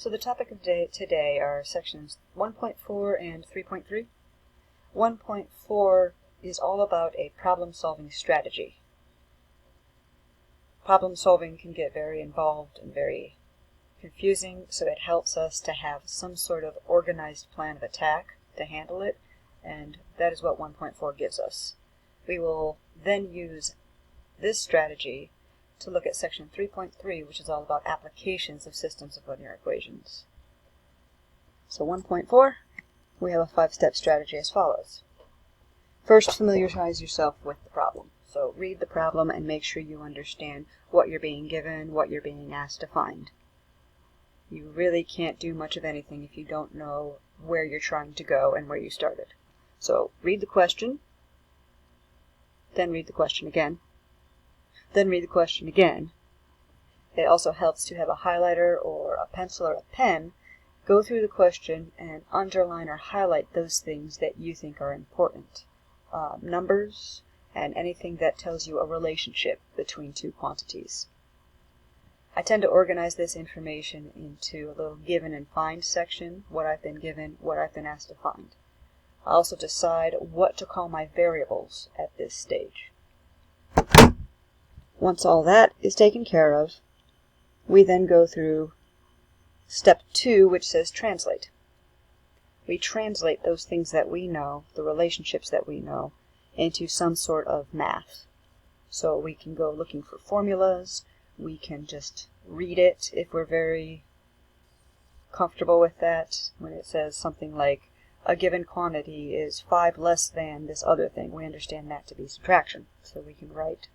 So the topic of today are sections 1.4 and 3.3. 1.4 is all about a problem-solving strategy. Problem solving can get very involved and very confusing, so it helps us to have some sort of organized plan of attack to handle it, and that is what 1.4 gives us. We will then use this strategy to look at section 3.3, which is all about applications of systems of linear equations. So 1.4, we have a 5-step strategy as follows. First, familiarize yourself with the problem. So read the problem and make sure you understand what you're being given, what you're being asked to find. You really can't do much of anything if you don't know where you're trying to go and where you started. So read the question, then read the question again, then read the question again. It also helps to have a highlighter or a pencil or a pen. Go through the question and underline or highlight those things that you think are important. Numbers and anything that tells you a relationship between two quantities. I tend to organize this information into a little given and find section, what I've been given, what I've been asked to find. I also decide what to call my variables at this stage. Once all that is taken care of, we then go through step 2, which says translate. We translate those things that we know, the relationships that we know, into some sort of math. So we can go looking for formulas, we can just read it if we're very comfortable with that. When it says something like, a given quantity is 5 less than this other thing, we understand that to be subtraction. So we can write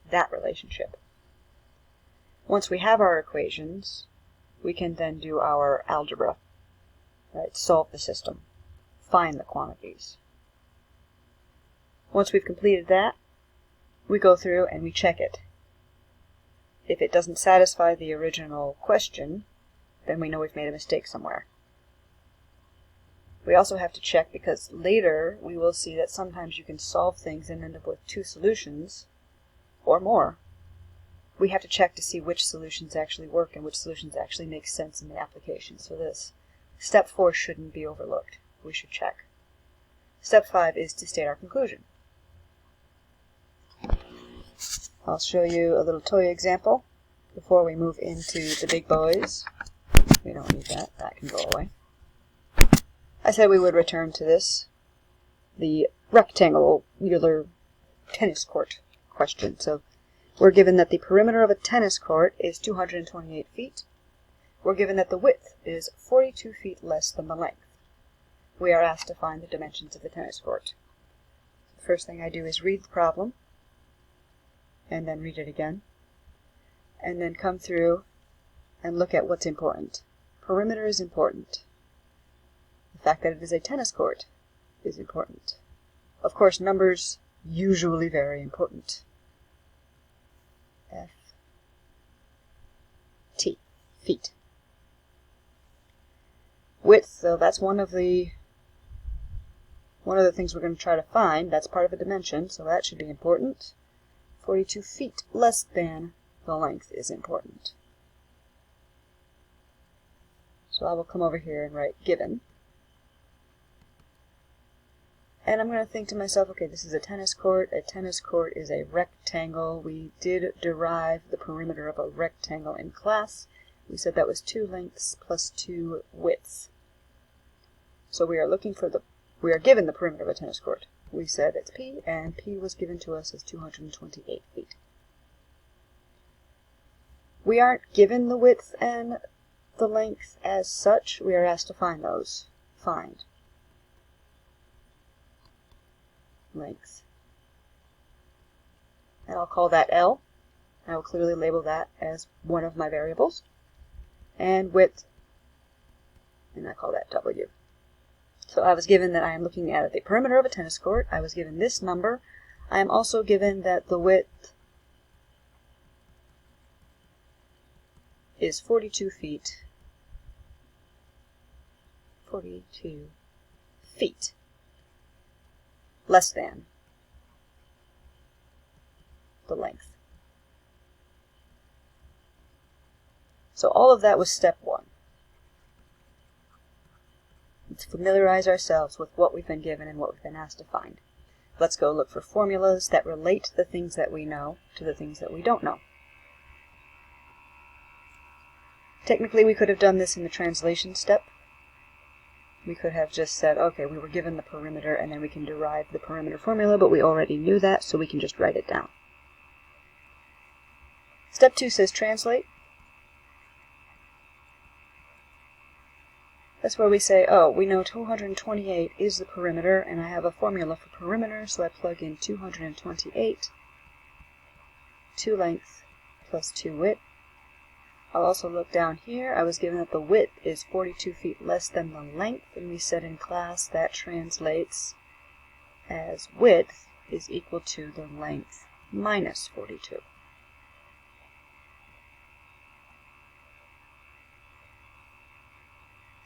that relationship. Once we have our equations, we can then do our algebra, right? Solve the system, find the quantities. Once we've completed that, we go through and we check it. If it doesn't satisfy the original question, then we know we've made a mistake somewhere. We also have to check because later we will see that sometimes you can solve things and end up with 2 solutions or more. We have to check to see which solutions actually work and which solutions actually make sense in the application. So this step 4 shouldn't be overlooked. We should check. Step 5 is to state our conclusion. I'll show you a little toy example before we move into the big boys. We don't need that. That can go away. I said we would return to this, the rectangular tennis court question. So we're given that the perimeter of a tennis court is 228 feet. We're given that the width is 42 feet less than the length. We are asked to find the dimensions of the tennis court. The first thing I do is read the problem, and then read it again, and then come through and look at what's important. Perimeter is important. The fact that it is a tennis court is important. Of course, numbers usually very important. F-T, feet. Width, so that's one of the things we're going to try to find. That's part of a dimension, so that should be important. 42 feet less than the length is important. So I will come over here and write given. And I'm going to think to myself, okay, this is a tennis court. A tennis court is a rectangle. We did derive the perimeter of a rectangle in class. We said that was 2 lengths plus 2 widths. So we are given the perimeter of a tennis court. We said it's P, and P was given to us as 228 feet. We aren't given the width and the length as such. We are asked to find those. Find length. And I'll call that L. I will clearly label that as one of my variables. And width, and I call that W. So I was given that I am looking at the perimeter of a tennis court. I was given this number. I am also given that the width is 42 feet. 42 feet. Less than the length. So all of that was step 1. Let's familiarize ourselves with what we've been given and what we've been asked to find. Let's go look for formulas that relate the things that we know to the things that we don't know. Technically, we could have done this in the translation step. We could have just said, okay, we were given the perimeter and then we can derive the perimeter formula, but we already knew that, so we can just write it down. Step 2 says translate. That's where we say, oh, we know 228 is the perimeter, and I have a formula for perimeter, so I plug in 228, 2 length plus 2 width. I'll also look down here. I was given that the width is 42 feet less than the length, and we said in class that translates as width is equal to the length minus 42.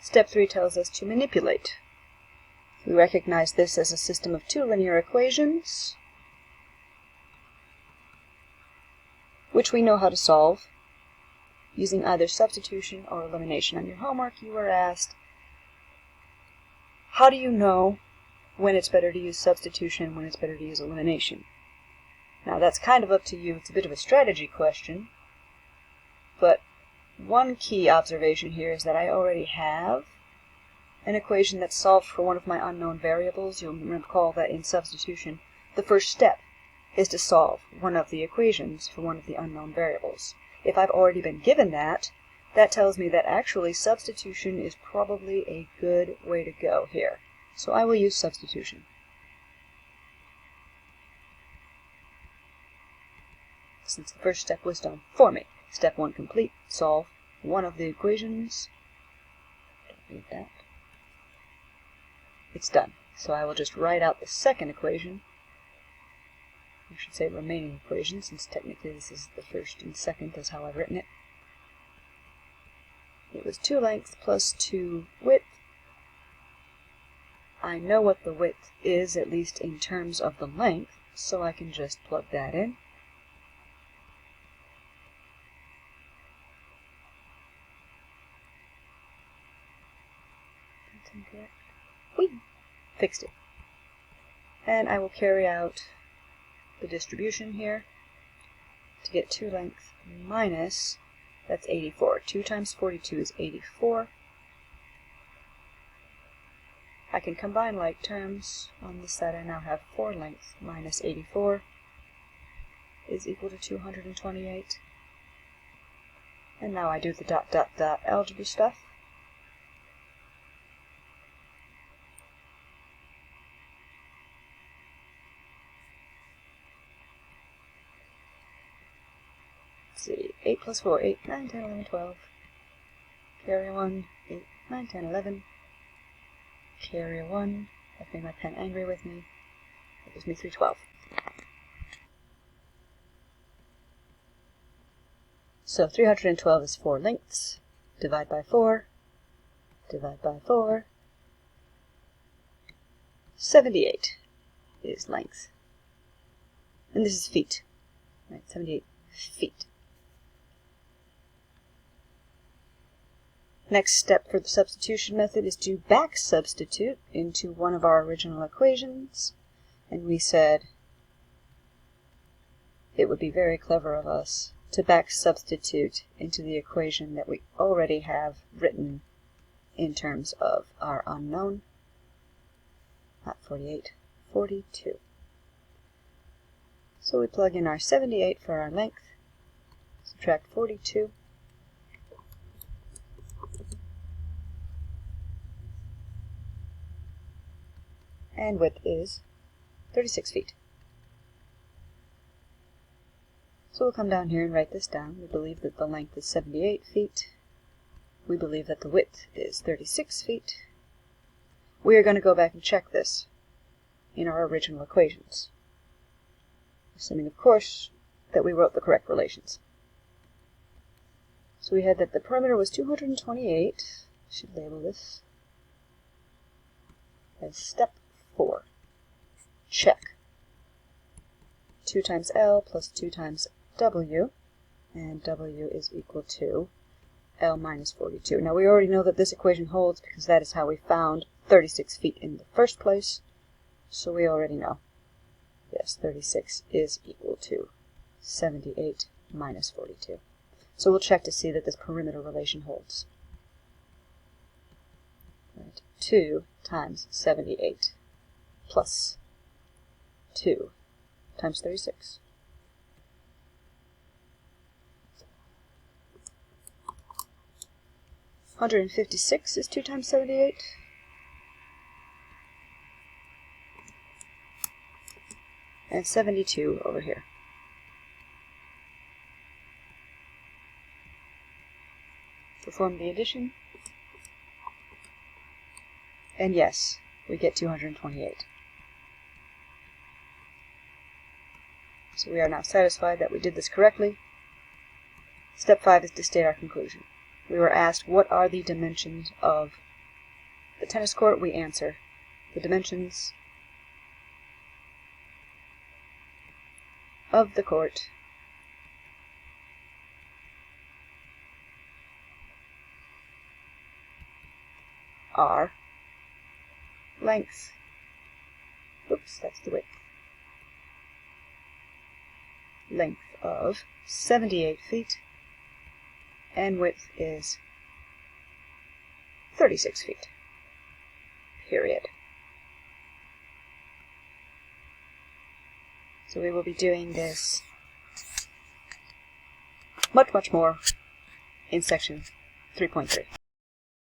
Step 3 tells us to manipulate. We recognize this as a system of 2 linear equations, which we know how to solve using either substitution or elimination. On your homework, you were asked, how do you know when it's better to use substitution, when it's better to use elimination? Now, that's kind of up to you. It's a bit of a strategy question, but one key observation here is that I already have an equation that's solved for one of my unknown variables. You'll recall that in substitution, the first step is to solve one of the equations for one of the unknown variables. If I've already been given that, that tells me that actually substitution is probably a good way to go here. So I will use substitution. Since the first step was done for me. Step 1 complete, solve one of the equations. Don't need that. It's done. So I will just write out the second equation. I should say remaining equation, since technically this is the first and second, is how I've written it. It was 2 length plus 2 width. I know what the width is, at least in terms of the length, so I can just plug that in. That's incorrect. Whee! Fixed it. And I will carry out the distribution here to get 2 length minus, that's 84. 2 times 42 is 84. I can combine like terms. On this side I now have 4 length minus 84 is equal to 228. And now I do the dot dot dot algebra stuff. Let's see, 8 plus 4, 8, 9, 10, 11, 12. Carry 1, 8, 9, 10, 11. Carry a 1. I've made my pen angry with me. That gives me 312. So 312 is 4 lengths. Divide by 4. Divide by 4. 78 is length. And this is feet. Right, 78 feet. Next step for the substitution method is to back substitute into one of our original equations. And we said it would be very clever of us to back substitute into the equation that we already have written in terms of our unknown. Not 48, 42. So we plug in our 78 for our length, subtract 42, and width is 36 feet. So we'll come down here and write this down. We believe that the length is 78 feet. We believe that the width is 36 feet. We are going to go back and check this in our original equations, assuming, of course, that we wrote the correct relations. So we had that the perimeter was 228. I should label this as step 4. Check. 2 times L plus 2 times W, and W is equal to L minus 42. Now we already know that this equation holds because that is how we found 36 feet in the first place, so we already know. Yes, 36 is equal to 78 minus 42. So we'll check to see that this perimeter relation holds. Right. 2 times 78 plus 2 times 36. $156 is 2 times 78. And 72 over here. Perform the addition. And yes, we get 228. So we are now satisfied that we did this correctly. Step 5 is to state our conclusion. We were asked what are the dimensions of the tennis court. We answer the dimensions of the court are length. Oops, that's the width. Length of 78 feet, and width is 36 feet. Period. So we will be doing this much more in section 3.3.